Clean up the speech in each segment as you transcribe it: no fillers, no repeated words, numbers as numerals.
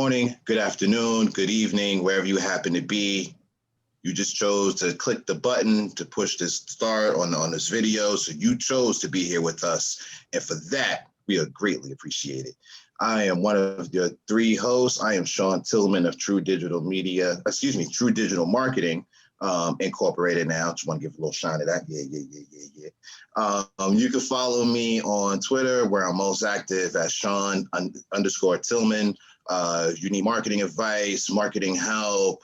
morning, good afternoon, good evening, wherever you happen to be. You just chose to click the button to push this start on this video. So you chose to be here with us. And for that, we are greatly appreciated. I am one of your three hosts. I am Shon Tillman of True Digital Marketing Incorporated now. Just want to give a little shine to that. Yeah. You can follow me on Twitter where I'm most active at Shon_Tillman. You need marketing advice, marketing help,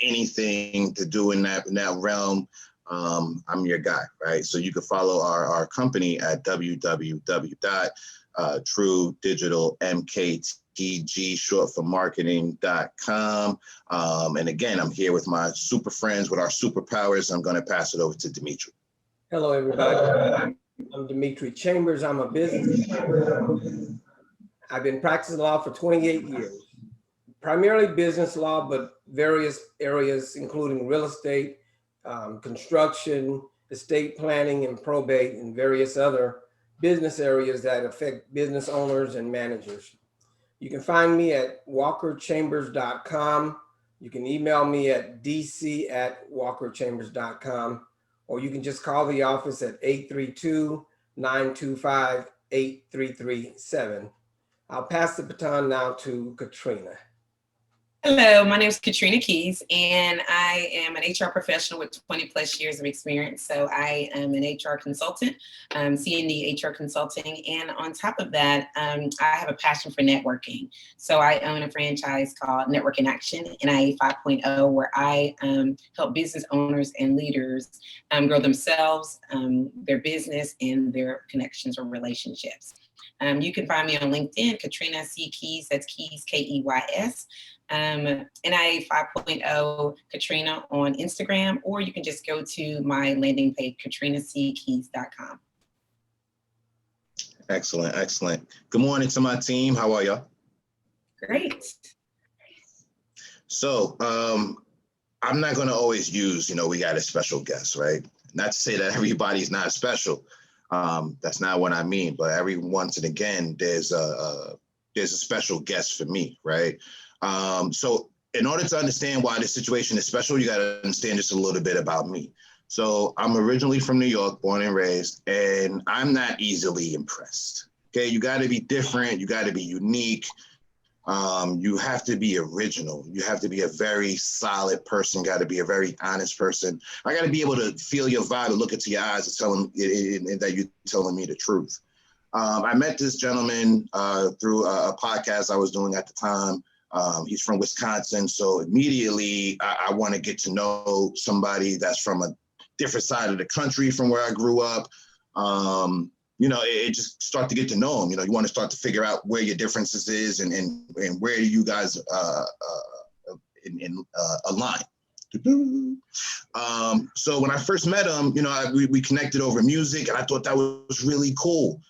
anything to do in that realm, I'm your guy, right? So you can follow our company at www.truedigitalmktg, short for marketing.com. And again, I'm here with my super friends with our superpowers. I'm going to pass it over to Demetri. Hello, everybody. I'm Demetri Chambers. I'm a business. I've been practicing law for 28 years, primarily business law, but various areas, including real estate, construction, estate planning, and probate, and various other business areas that affect business owners and managers. You can find me at walkerchambers.com. You can email me at dc@walkerchambers.com, or you can just call the office at 832-925-8337. I'll pass the baton now to Katrina. Hello, my name is Katrina Keys, and I am an HR professional with 20 plus years of experience. So I am an HR consultant, C&D HR consulting. And on top of that, I have a passion for networking. So I own a franchise called Network in Action, NIA 5.0, where I help business owners and leaders grow themselves, their business, and their connections or relationships. You can find me on LinkedIn, Katrina C. Keys, that's Keys, Keys. NIA 5.0 Katrina on Instagram, or you can just go to my landing page, KatrinaCKeys.com. Excellent. Good morning to my team. How are y'all? Great. So I'm not going to always use, we got a special guest, right? Not to say that everybody's not special. That's not what I mean. But every once and again, there's a special guest for me, right? So in order to understand why this situation is special, you got to understand just a little bit about me. So I'm originally from New York, born and raised, and I'm not easily impressed. Okay, you got to be different. You got to be unique. You have to be original. You have to be a very solid person. Got to be a very honest person. I got to be able to feel your vibe and look into your eyes and tell them that you're telling me the truth. I met this gentleman through a podcast I was doing at the time. He's from Wisconsin, so immediately I want to get to know somebody that's from a different side of the country from where I grew up. It just start to get to know him. You want to start to figure out where your differences is and where you guys align. So when I first met him, we connected over music, and I thought that was really cool.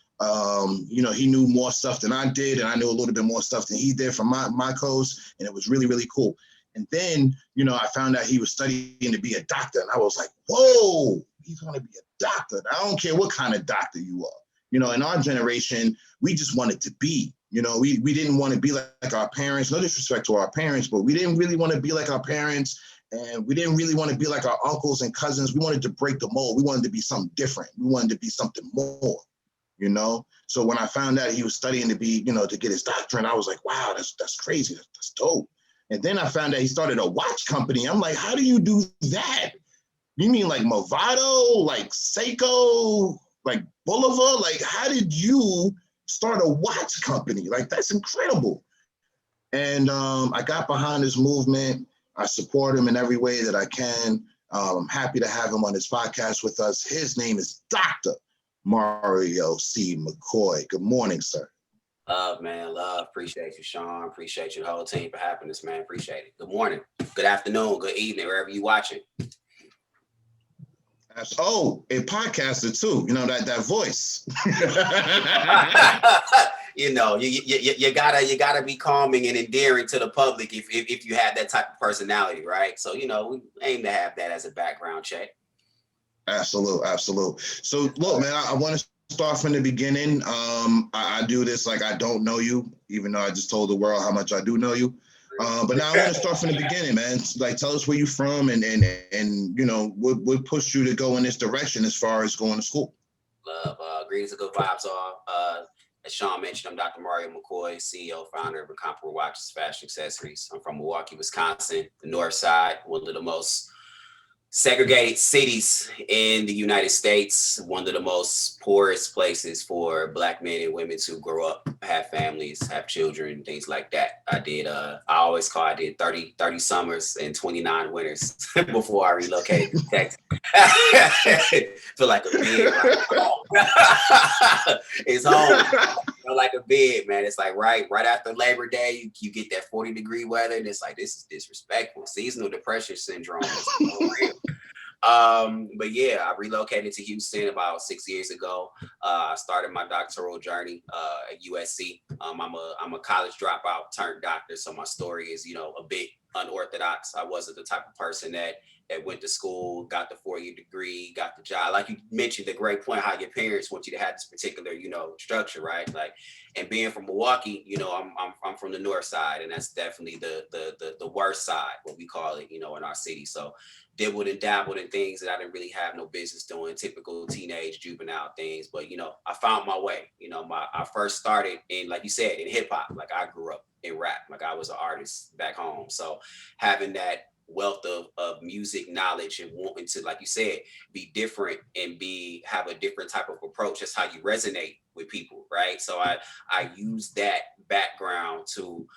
He knew more stuff than I did, and I knew a little bit more stuff than he did from my coast, and it was really, really cool. And then, I found out he was studying to be a doctor, and I was like, whoa, he's going to be a doctor. I don't care what kind of doctor you are. In our generation, we just wanted to be, we didn't want to be like our parents. No disrespect to our parents, but we didn't really want to be like our parents, and we didn't really want to be like our uncles and cousins. We wanted to break the mold. We wanted to be something different. We wanted to be something more. So when I found out he was studying to be, to get his doctorate, I was like, wow, that's crazy. That's dope. And then I found out he started a watch company. I'm like, how do you do that? You mean like Movado, like Seiko, like Boulevard? Like, how did you start a watch company? Like, that's incredible. And I got behind his movement. I support him in every way that I can. I'm happy to have him on this podcast with us. His name is Dr. Mario C. McCoy. Good morning, sir. Love, man. Love. Appreciate you, Shon. Appreciate you, the whole team for having this, man. Appreciate it. Good morning. Good afternoon. Good evening, wherever you watching. Oh, a podcaster too. That voice. You gotta be calming and endearing to the public if you have that type of personality, right? So we aim to have that as a background check. Absolute. So look, man, I want to start from the beginning. I do this like I don't know you, even though I just told the world how much I do know you. But now I want to start from the beginning, man. Like, tell us where you're from and you know, what pushed you to go in this direction as far as going to school. Love, greetings and good vibes all. As Shon mentioned, I'm Dr. Mario McCoy, CEO, founder of Incomparable Watches, Fashion Accessories. I'm from Milwaukee, Wisconsin, the North Side, one of the most segregated cities in the United States, one of the most poorest places for Black men and women to grow up, have families, have children, things like that. I did 30 summers and 29 winters before I relocated to Texas. Feel like a bed right home. It's home. Feel like a bed, man. It's like right after Labor Day, you get that 40-degree weather, and it's like, this is disrespectful. Seasonal depression syndrome is so real. But yeah, I relocated to Houston about 6 years ago. I started my doctoral journey at USC. I'm a college dropout turned doctor, so my story is, you know, a bit unorthodox. I wasn't the type of person that went to school, got the 4-year degree, got the job. Like you mentioned, the great point how your parents want you to have this particular, you know, structure, right? Like, and being from Milwaukee, you know, I'm from the North Side, and that's definitely the worst side, what we call it, you know, in our city. So dibbled and dabbled in things that I didn't really have no business doing, typical teenage juvenile things. But, you know, I found my way. You know, I first started in, like you said, in hip hop. Like, I grew up in rap. Like, I was an artist back home. So having that wealth of music knowledge and wanting to, like you said, be different and have a different type of approach. That's how you resonate with people, right? So I use that background to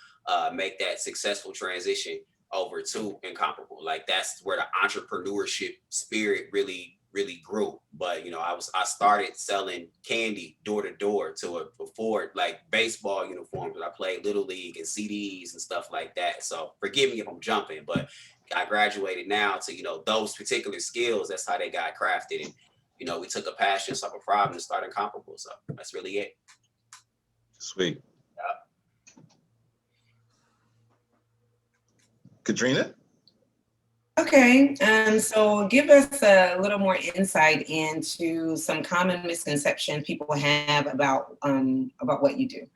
make that successful transition over to Incomparable. Like, that's where the entrepreneurship spirit really grew. But, you know, I started selling candy door to door to afford like baseball uniforms, and I played Little League and CDs and stuff like that. So forgive me if I'm jumping, but I graduated now to, you know, those particular skills. That's how they got crafted. And, you know, we took a passion, solve a problem, and started Incomparable. So that's really it. Sweet. Katrina? Okay, so give us a little more insight into some common misconceptions people have about what you do.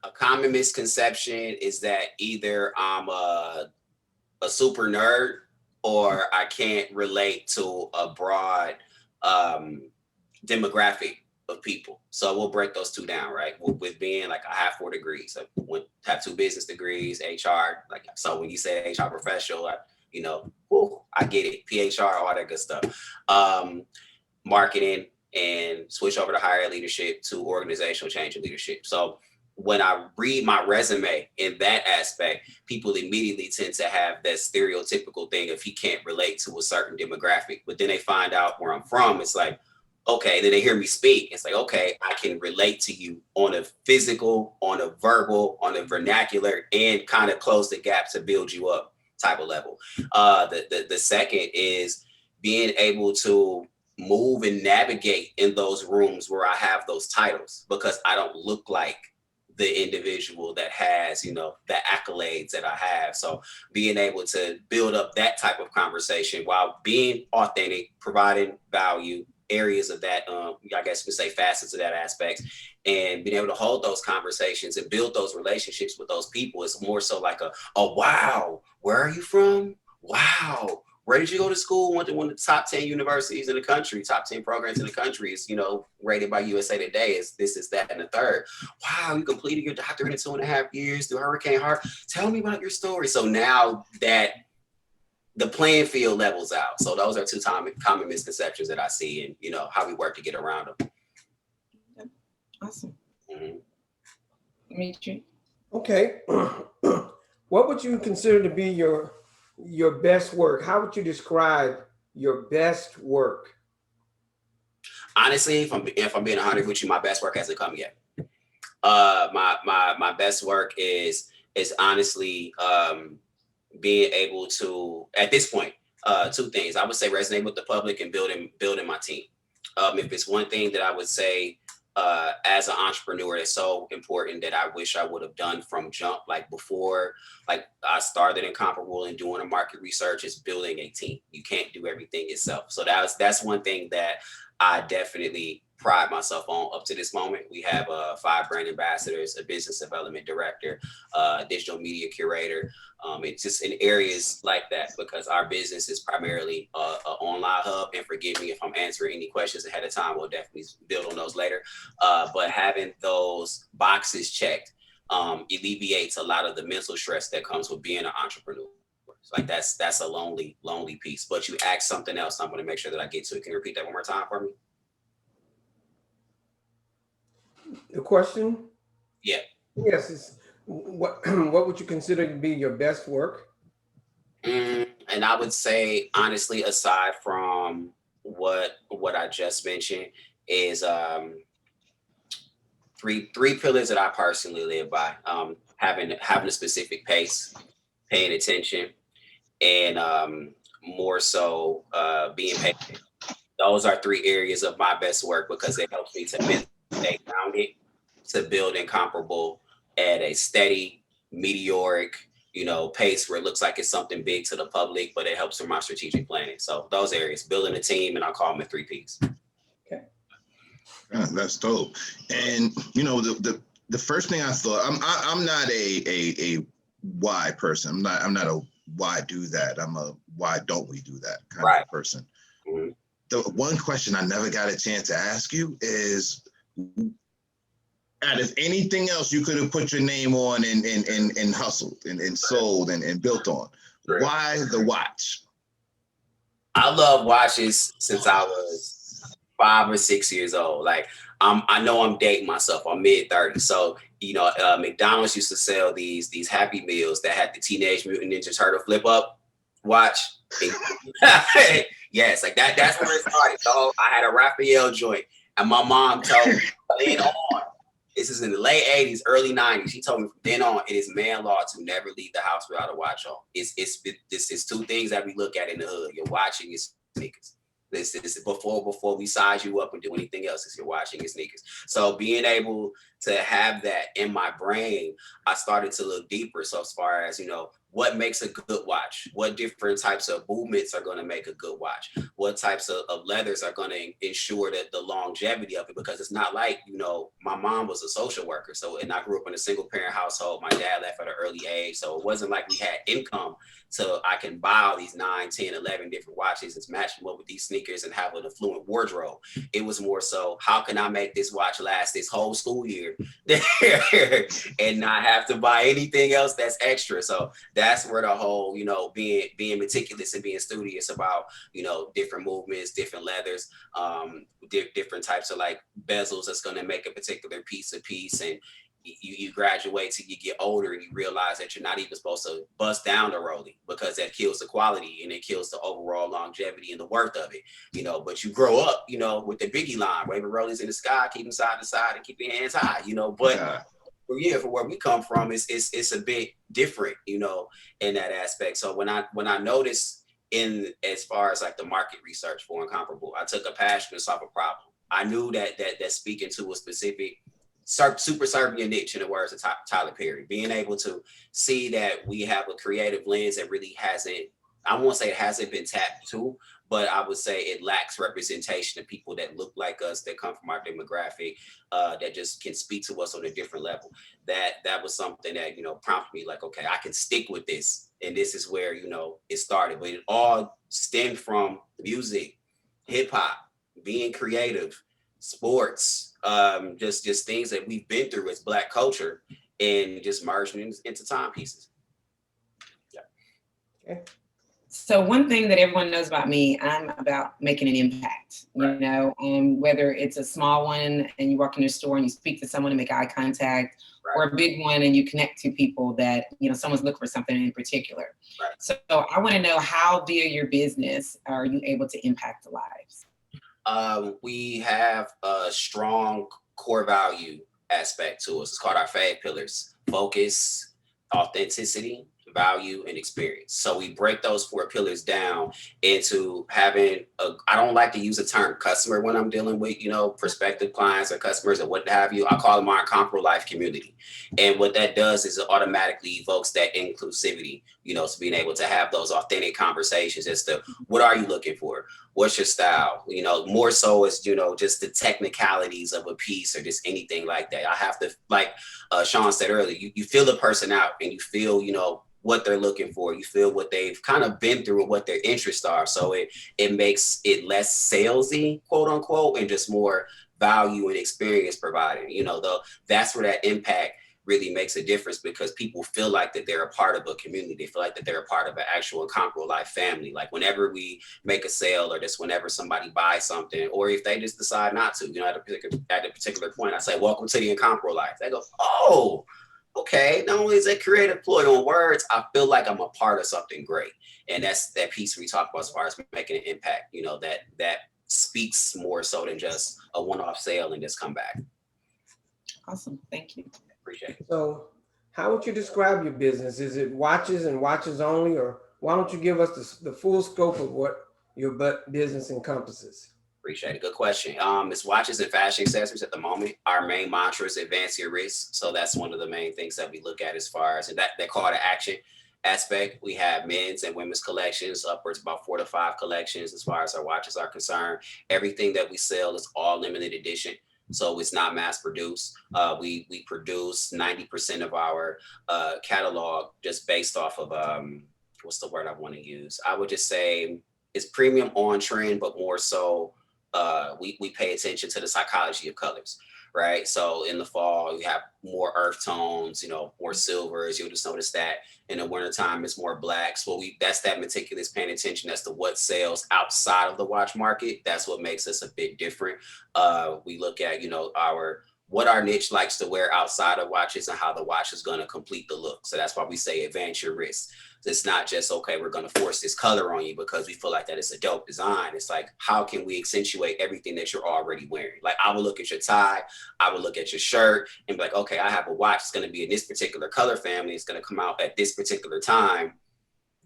A common misconception is that either I'm a super nerd or I can't relate to a broad demographic of people. So we'll break those two down, right? With being like I have 4 degrees, I have 2 business degrees, HR. Like, so when you say HR professional, you know, I get it. PHR, all that good stuff. Marketing, and switch over to higher leadership to organizational change and leadership. So when I read my resume in that aspect, people immediately tend to have that stereotypical thing if he can't relate to a certain demographic. But then they find out where I'm from. It's like, okay, then they hear me speak. It's like, okay, I can relate to you on a physical, on a verbal, on a vernacular, and kind of close the gap to build you up type of level. The second is being able to move and navigate in those rooms where I have those titles, because I don't look like the individual that has, you know, the accolades that I have. So being able to build up that type of conversation while being authentic, providing value, areas of that, I guess we say facets of that aspect, and being able to hold those conversations and build those relationships with those people. It's more so like oh, wow, where are you from? Wow. Where did you go to school? One of the top 10 universities in the country, top 10 programs in the country is, you know, rated by USA Today is this, is that, and the third. Wow, you completed your doctorate in 2.5 years through Hurricane Heart. Tell me about your story. So now that the playing field levels out. So those are 2 common misconceptions that I see, and, you know, how we work to get around them. Awesome. Mm-hmm. Demetri. Okay. What would you consider to be your best work? How would you describe your best work? Honestly, if I'm being 100 with you, my best work hasn't come yet. My best work is honestly being able to, at this point, 2 things. I would say resonate with the public and building my team. If it's one thing that I would say as an entrepreneur that's so important that I wish I would have done from jump, like before, like I started Incomparable and doing a market research, is building a team. You can't do everything yourself. So that's one thing that I definitely pride myself on up to this moment. We have 5 brand ambassadors, a business development director, digital media curator. It's just in areas like that, because our business is primarily an online hub. And forgive me if I'm answering any questions ahead of time. We'll definitely build on those later. But having those boxes checked alleviates a lot of the mental stress that comes with being an entrepreneur. Like that's a lonely piece. But you asked something else. I'm going to make sure that I get to it. Can you repeat that one more time for me? The question? Yeah. Yes. It's, what would you consider to be your best work? And I would say, honestly, aside from what I just mentioned, is three pillars that I personally live by. Having a specific pace, paying attention, and more so being patient. Those are 3 areas of my best work, because it helps me to mentally stay grounded, to build incomparable at a steady, meteoric, pace where it looks like it's something big to the public, but it helps with my strategic planning. So those areas, building a team, and I'll call them the 3 Ps. Okay. Yeah, that's dope. And the first thing I thought, I'm not a why person. I'm not a why do that. I'm a why don't we do that kind of person. Mm-hmm. The one question I never got a chance to ask you is, out of anything else you could have put your name on and hustled and sold and built on, why the watch? I love watches since I was 5 or 6 years old. Like I know I'm dating myself. I'm mid-30s. So, McDonald's used to sell these Happy Meals that had the Teenage Mutant Ninja Turtle flip up watch. Yes, like that's where it started. So I had a Raphael joint, and my mom told me then on. This is in the late 80s, early 90s. She told me from then on, it is man law to never leave the house without a watch on. It's 2 things that we look at in the hood: your watch and your sneakers. This is before we size you up and do anything else. Is your watch and your sneakers. So being able to have that in my brain, I started to look deeper. So as far as what makes a good watch, what different types of movements are going to make a good watch, what types of leathers are going to ensure that the longevity of it, because it's not like, my mom was a social worker. So, and I grew up in a single parent household. My dad left at an early age. So it wasn't like we had income so I can buy all these 9, 10, 11 different watches and match them up with these sneakers and have an affluent wardrobe. It was more so, how can I make this watch last this whole school year and not have to buy anything else that's extra? So that's where the whole, being meticulous and being studious about, different movements, different leathers, different types of like bezels that's going to make a particular piece, and you graduate till you get older and you realize that you're not even supposed to bust down the rolling, because that kills the quality and it kills the overall longevity and the worth of it, but you grow up, with the Biggie line, waving rollies in the sky, keep them side to side and keep your hands high, but for where we come from, it's a bit different, in that aspect. So when I noticed in as far as like the market research for Incomparable, I took a passion to solve a problem. I knew that speaking to a specific super serving your niche, in the words of Tyler Perry, being able to see that we have a creative lens that really I won't say it hasn't been tapped to, but I would say it lacks representation of people that look like us, that come from our demographic, that just can speak to us on a different level. That was something that, prompted me like, okay, I can stick with this. And this is where, it started. But it all stemmed from music, hip hop, being creative, sports, just things that we've been through as Black culture, and just merging into timepieces. Yeah. Okay. So one thing that everyone knows about me, I'm about making an impact, whether it's a small one and you walk in the store and you speak to someone and make eye contact, or a big one and you connect to people that, someone's looking for something in particular. Right. So I want to know, how via your business are you able to impact the lives? We have a strong core value aspect to us. It's called our 5 pillars: focus, authenticity, value, and experience. So we break those 4 pillars down into having I don't like to use the term customer when I'm dealing with, prospective clients or customers or what have you. I call them our incomparable life community. And what that does is it automatically evokes that inclusivity, so being able to have those authentic conversations as to what are you looking for? What's your style? More so as, just the technicalities of a piece or just anything like that. I have to, like Shon said earlier, you feel the person out and you feel, what they're looking for. You feel what they've kind of been through and what their interests are. So it makes it less salesy, quote unquote, and just more value and experience provided. That's where that impact really makes a difference, because people feel like that they're a part of a community. They feel like that they're a part of an actual incomparable life family. Like whenever we make a sale or just whenever somebody buys something, or if they just decide not to, at a particular point, I say, welcome to the incomparable life. They go, oh, okay. Not only is that creative ploy on words, I feel like I'm a part of something great. And that's that piece we talk about as far as making an impact, that speaks more so than just a one-off sale and just come back. Awesome. Thank you. Appreciate it. So how would you describe your business? Is it watches and watches only, or why don't you give us the full scope of what your business encompasses? Appreciate it. Good question. It's watches and fashion accessories at the moment. Our main mantra is advance your risk. So that's one of the main things that we look at as far as that call to action aspect. We have men's and women's collections, upwards about 4 to 5 collections as far as our watches are concerned. Everything that we sell is all limited edition. So it's not mass produced. We produce 90% of our catalog just based off of, what's the word I want to use? I would just say it's premium on trend, but more so we pay attention to the psychology of colors, right? So in the fall, you have more earth tones, more silvers. You'll just notice that. In the wintertime, it's more blacks. Well, that's that meticulous paying attention as to what sells outside of the watch market. That's what makes us a bit different. We look at, what our niche likes to wear outside of watches and how the watch is going to complete the look. So that's why we say advance your risk. It's not just, okay, we're going to force this color on you because we feel like that it's a dope design. It's like, how can we accentuate everything that you're already wearing? Like, I will look at your tie, I will look at your shirt and be like, okay, I have a watch. It's going to be in this particular color family. It's going to come out at this particular time.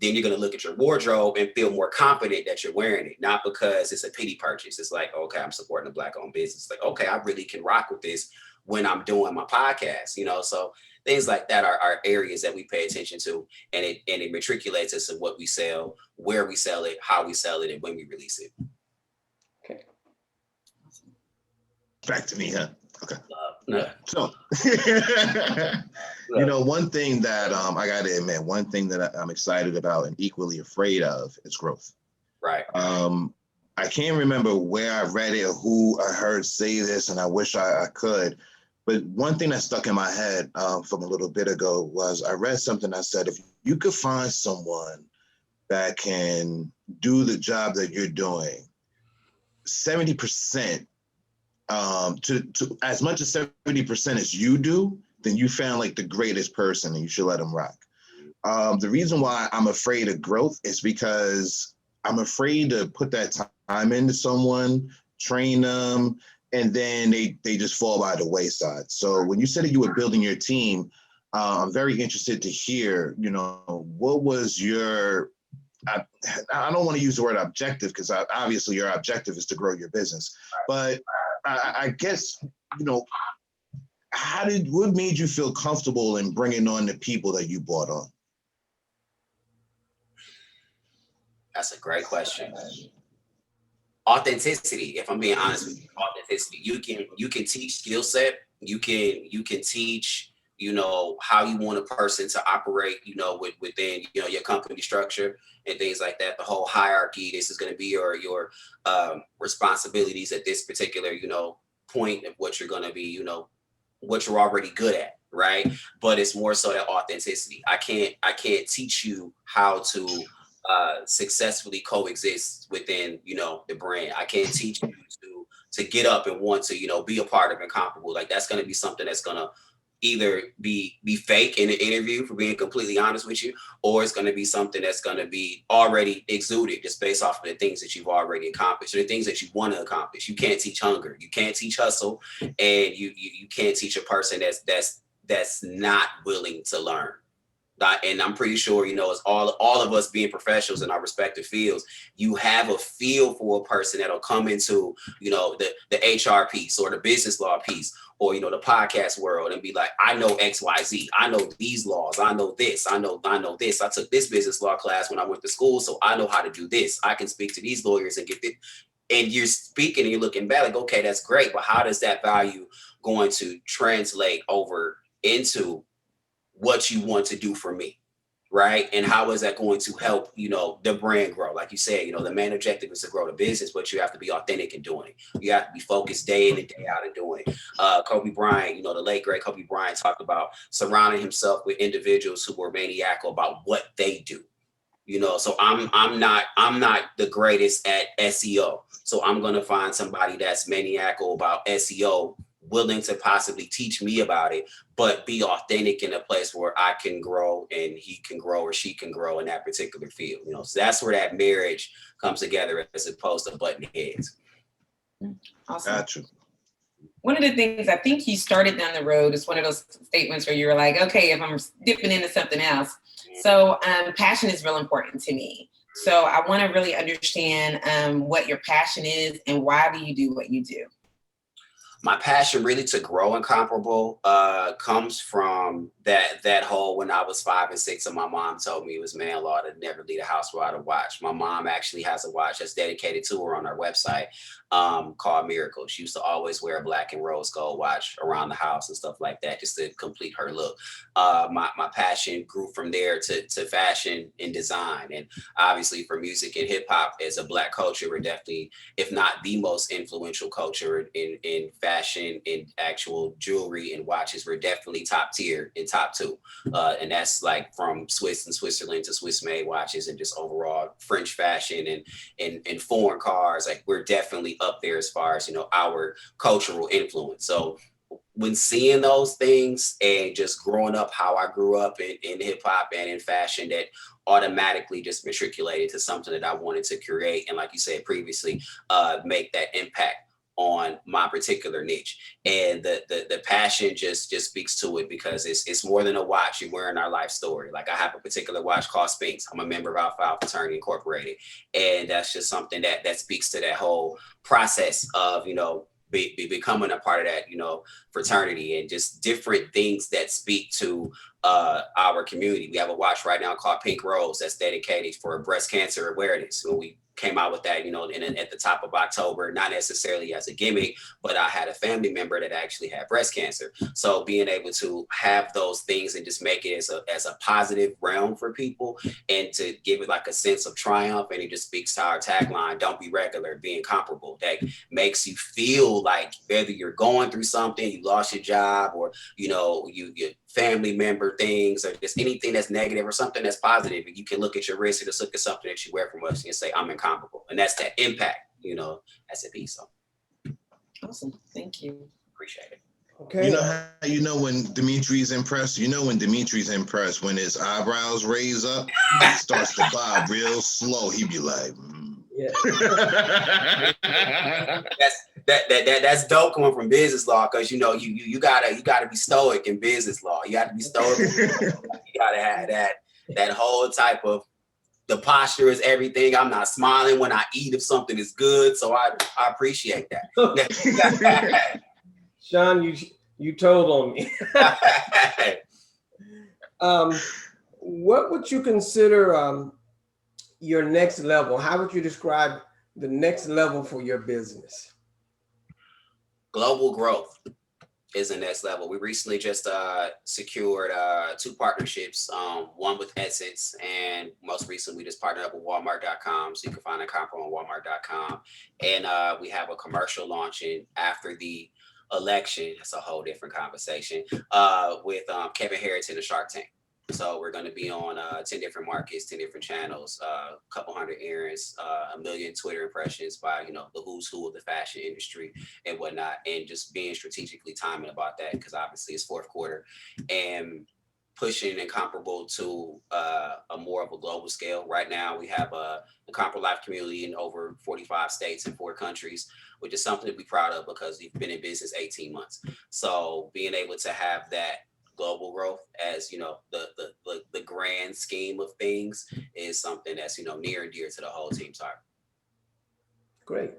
Then you're going to look at your wardrobe and feel more confident that you're wearing it, not because it's a pity purchase. It's like, okay, I'm supporting a Black-owned business. Like, okay, I really can rock with this when I'm doing my podcast, so things like that are areas that we pay attention to, and it matriculates us in what we sell, where we sell it, how we sell it, and when we release it. Okay. Back to me, huh? Okay. Yeah. So, one thing that I got to admit, one thing that I'm excited about and equally afraid of is growth. Right. I can't remember where I read it or who I heard say this, and I wish I could. But one thing that stuck in my head from a little bit ago was I read something that said, if you could find someone that can do the job that you're doing, 70%, to as much as 70% as you do, then you found like the greatest person and you should let them rock. The reason why I'm afraid of growth is because I'm afraid to put that time into someone, train them, and then they just fall by the wayside. So when you said that you were building your team, I'm very interested to hear, what was your, I don't want to use the word objective because obviously your objective is to grow your business. But I guess, what made you feel comfortable in bringing on the people that you brought on? That's a great question. Authenticity, if I'm being honest with you, authenticity. You can teach skill set. You can teach, how you want a person to operate, within, your company structure and things like that. The whole hierarchy, this is going to be your responsibilities at this particular, point of what you're going to be, what you're already good at. Right. But it's more so that authenticity. I can't teach you how to successfully coexist within, the brand. I can't teach you to get up and want to, be a part of Incomparable. Like, that's going to be something that's going to either be fake in the interview, for being completely honest with you, or it's going to be something that's going to be already exuded just based off of the things that you've already accomplished, or the things that you want to accomplish. You can't teach hunger, you can't teach hustle, and you can't teach a person that's not willing to learn. And I'm pretty sure, you know, it's all of us being professionals in our respective fields, you have a feel for a person that'll come into, you know, the HR piece or the business law piece, or, you know, the podcast world, and be like, I know XYZ, I know these laws, I know this, I know this, I took this business law class when I went to school, so I know how to do this. I can speak to these lawyers and get it. And you're speaking and you're looking back like, okay, that's great, but how does that value going to translate over into what you want to do for me, right? And how is that going to help, you know, the brand grow? Like you said, you know, the main objective is to grow the business, but you have to be authentic in doing it. You have to be focused day in and day out in doing it. Kobe Bryant, you know, the late great Kobe Bryant talked about surrounding himself with individuals who were maniacal about what they do. You know, so I'm not the greatest at SEO. So I'm going to find somebody that's maniacal about SEO, willing to possibly teach me about it, but be authentic in a place where I can grow and he can grow or she can grow in that particular field. You know, so that's where that marriage comes together as opposed to butting heads. Awesome. Gotcha. One of the things I think you started down the road is one of those statements where you were like, okay, if I'm dipping into something else. So passion is real important to me. So I want to really understand what your passion is and why do you do what you do? My passion really to grow Incomparable comes from that whole, when I was 5 and 6 and my mom told me it was man law to never leave the house without a watch. My mom actually has a watch that's dedicated to her on her website called Miracle. She used to always wear a black and rose gold watch around the house and stuff like that, just to complete her look. My passion grew from there to fashion and design. And obviously for music and hip hop, as a Black culture, we're definitely, if not the most influential culture in fashion and actual jewelry and watches. We're definitely top tier in top 2. And that's like from Swiss and Switzerland to Swiss made watches and just overall French fashion and foreign cars. Like we're definitely up there as far as, you know, our cultural influence. So when seeing those things and just growing up how I grew up in hip hop and in fashion, that automatically just matriculated to something that I wanted to create. And like you said previously, make that impact on my particular niche. And the passion just speaks to it, because it's more than a watch. You're wearing our life story. Like I have a particular watch called Sphinx. I'm a member of Alpha Fraternity Incorporated. And that's just something that speaks to that whole process of, you know, becoming a part of that, you know, fraternity, and just different things that speak to our community. We have a watch right now called Pink Rose that's dedicated for breast cancer awareness. So we came out with that, you know, at the top of October, not necessarily as a gimmick, but I had a family member that actually had breast cancer. So being able to have those things and just make it as a positive realm for people, and to give it like a sense of triumph. And it just speaks to our tagline, don't be regular, be incomparable. That makes you feel like whether you're going through something, you lost your job, or, you know, your family member things, or just anything that's negative or something that's positive, and you can look at your wrist and just look at something that you wear from us and say, I'm incomparable. And that's that impact, you know, as a piece. So Awesome. Thank you. Appreciate it. Okay. You know how you know when Demetri's impressed? You know when Demetri's impressed, when his eyebrows raise up, he starts to bob real slow. He'd be like, Yeah. That's dope coming from business law, because you know you gotta be stoic in business law. You have to be stoic. You gotta have that whole type of, the posture is everything. I'm not smiling when I eat if something is good, so I appreciate that. Shon, you told on me. What would you consider your next level? How would you describe the next level for your business? Global growth is the next level. We recently just secured 2 partnerships, one with Essence, and most recently we just partnered up with Walmart.com. So you can find a comp on Walmart.com. And we have a commercial launching after the election. That's a whole different conversation, with Kevin Harrington and Shark Tank. So we're going to be on 10 different markets, 10 different channels, a couple hundred errands, 1 million Twitter impressions by, you know, the who's who of the fashion industry and whatnot. And just being strategically timing about that, because obviously it's 4th quarter, and pushing Incomparable to a more of a global scale. Right now we have a Incomparable Life community in over 45 states and 4 countries, which is something to be proud of, because we've been in business 18 months. So being able to have that global growth as, the grand scheme of things is something that's, near and dear to the whole team's heart. Great.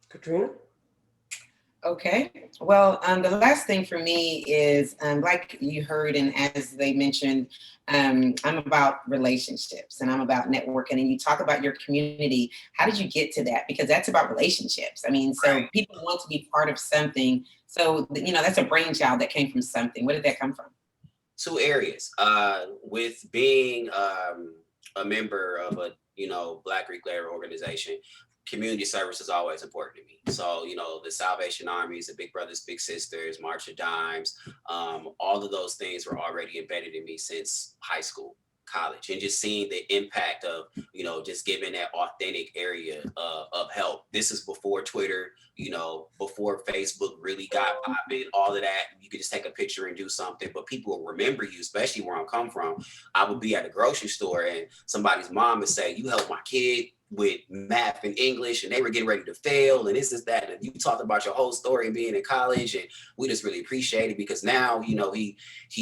Katrina? Okay, well, the last thing for me is, like you heard, and as they mentioned, I'm about relationships and I'm about networking, and you talk about your community. How did you get to that? Because that's about relationships. I mean, so Right. people want to be part of something. So, that's a brainchild that came from something. Where did that come from? Two areas. With being a member of a, Black Greek Letter organization, community service is always important to me. So, the Salvation Armies, the Big Brothers, Big Sisters, March of Dimes, all of those things were already embedded in me since high school, college, and just seeing the impact of, just giving that authentic area of help. This is before Twitter, before Facebook really got popping, all of that. You could just take a picture and do something, but people will remember you, especially where I'm come from. I would be at a grocery store and somebody's mom would say, "You helped my kid with math and English," and they were getting ready to fail, and this is that. And you talked about your whole story and being in college, and we just really appreciate it because now, he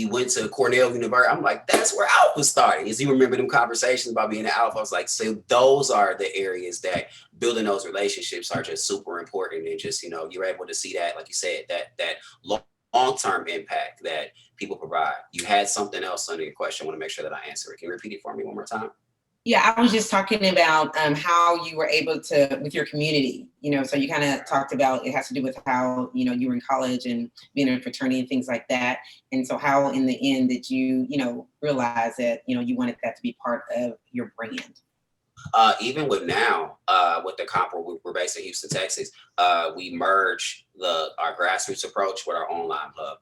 went to Cornell University. I'm like, that's where Alpha started. As you remember them conversations about being an Alpha, I was like, so those are the areas that building those relationships are just super important. And just, you're able to see that, like you said, that long-term impact that people provide. You had something else under your question. I want to make sure that I answer it. Can you repeat it for me one more time? Yeah, I was just talking about how you were able to, with your community, so you kind of talked about, it has to do with how, you were in college and being in a fraternity and things like that. And so how in the end did you, realize that, you wanted that to be part of your brand? Even with now, with the Comparable, we're based in Houston, Texas. We merge our grassroots approach with our online hub.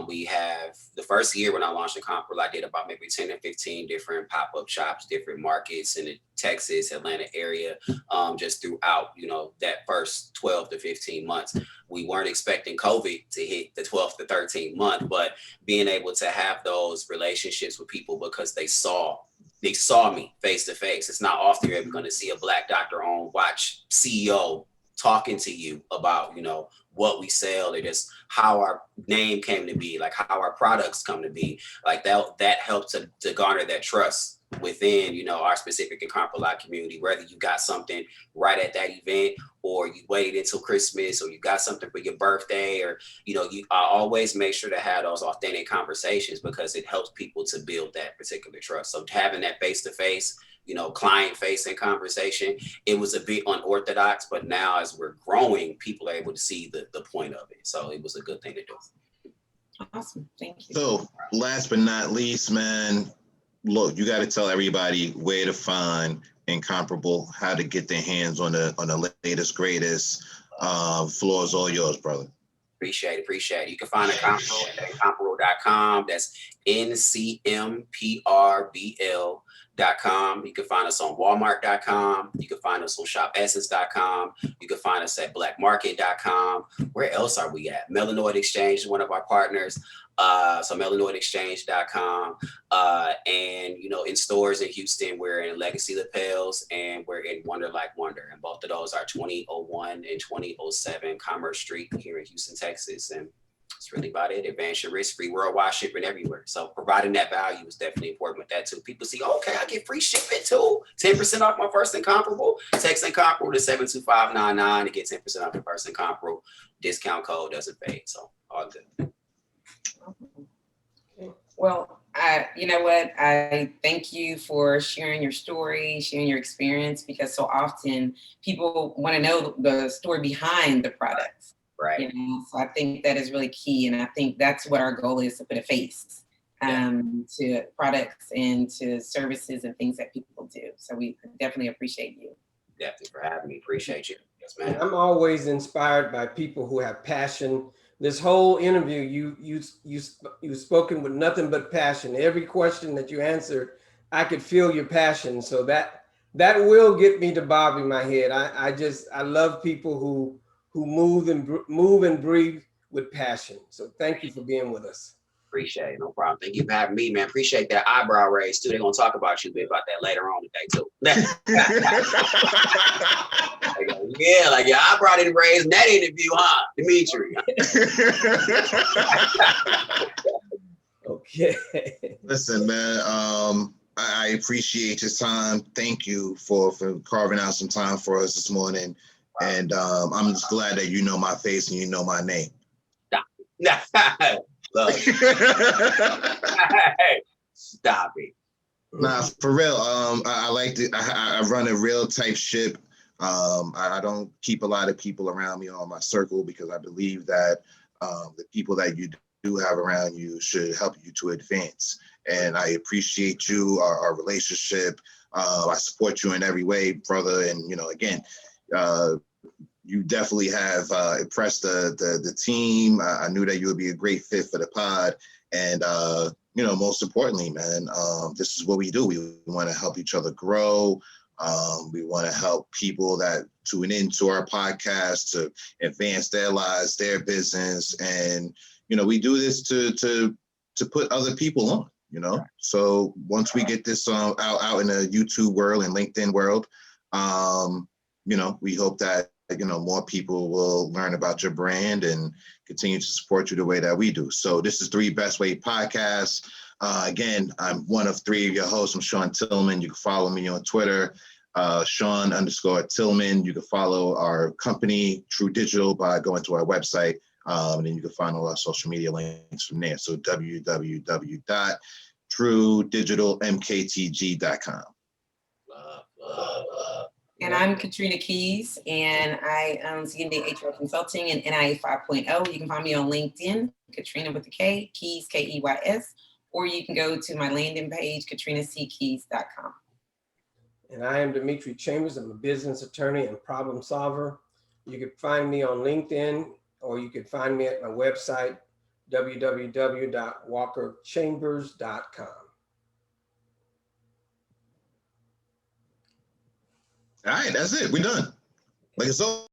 We have the first year when I launched the Comparable, I did about maybe 10 or 15 different pop-up shops, different markets in the Texas, Atlanta area, just throughout, that first 12 to 15 months. We weren't expecting COVID to hit the 12th to 13th month, but being able to have those relationships with people because they saw me face to face. It's not often you're ever going to see a Black doctor-owned watch CEO talking to you about, what we sell, or just how our name came to be, like how our products come to be. Like that helped to garner that trust within, our specific and comparable community, whether you got something right at that event or you waited until Christmas or you got something for your birthday, or, I always make sure to have those authentic conversations because it helps people to build that particular trust. So having that face-to-face, client-facing conversation, it was a bit unorthodox, but now as we're growing, people are able to see the point of it. So it was a good thing to do. Awesome, thank you. So last but not least, man, look, you got to tell everybody where to find Incomparable, how to get their hands on the latest, greatest. Floor is all yours, brother. Appreciate it. You can find Incomparable at incomparable.com. That's NCMPRBL.com. You can find us on Walmart.com. You can find us on shopessence.com. You can find us at blackmarket.com. Where else are we at? Melanoid Exchange is one of our partners. So melanoidexchange.com. And, in stores in Houston, we're in Legacy Lapels and we're in Wonder Like Wonder. And both of those are 2001 and 2007 Commerce Street here in Houston, Texas. And that's really about it. Advance your risk, free worldwide shipping everywhere. So providing that value is definitely important with that too. People see, okay, I get free shipping too. 10% off my first Incomparable. Text Incomparable to 72599 to get 10% off your first Incomparable. Discount code doesn't fade. So all good. Well, you know what? I thank you for sharing your story, sharing your experience, because so often people want to know the story behind the products. Right. So I think that is really key. And I think that's what our goal is, to put a face to products and to services and things that people do. So we definitely appreciate you. Definitely for having me. Appreciate you. Yes, man. I'm always inspired by people who have passion. This whole interview, you spoken with nothing but passion. Every question that you answered, I could feel your passion. So that will get me to bobbing my head. I love people who move and breathe with passion. So thank you for being with us. Appreciate it. No problem. Thank you for having me, man. Appreciate that eyebrow raise too. They're gonna talk about you a bit about that later on today too. Yeah, like your eyebrow didn't raise in that interview, huh, Demetri? Okay. Listen, man, I appreciate your time. Thank you for carving out some time for us this morning. And I'm just glad that you know my face and you know my name. Look. Stop it. Nah, for real. I like to. I run a real type ship. I don't keep a lot of people around me on my circle because I believe that the people that you do have around you should help you to advance. And I appreciate you, our relationship. I support you in every way, brother. And again, you definitely have impressed the team. I knew that you would be a great fit for the pod. And most importantly, man, this is what we do. We want to help each other grow. We want to help people that tune into our podcast to advance their lives, their business. And, we do this to put other people on, So once we get this out in the YouTube world and LinkedIn world, we hope that, more people will learn about your brand and continue to support you the way that we do. So this is 3 Best Way Podcasts. Again, I'm one of 3 of your hosts. I'm Shon Tillman. You can follow me on Twitter, Shon_Tillman. You can follow our company, True Digital, by going to our website. And then you can find all our social media links from there. So www.truedigitalmktg.com. And I'm Katrina Keys, and I own C&D HR Consulting and NIA 5.0. You can find me on LinkedIn, Katrina with a K, Keys, Keys, or you can go to my landing page, katrinackeys.com. And I am Demetri Chambers. I'm a business attorney and problem solver. You can find me on LinkedIn, or you can find me at my website, www.walkerchambers.com. All right, that's it. We're done. Like it's over.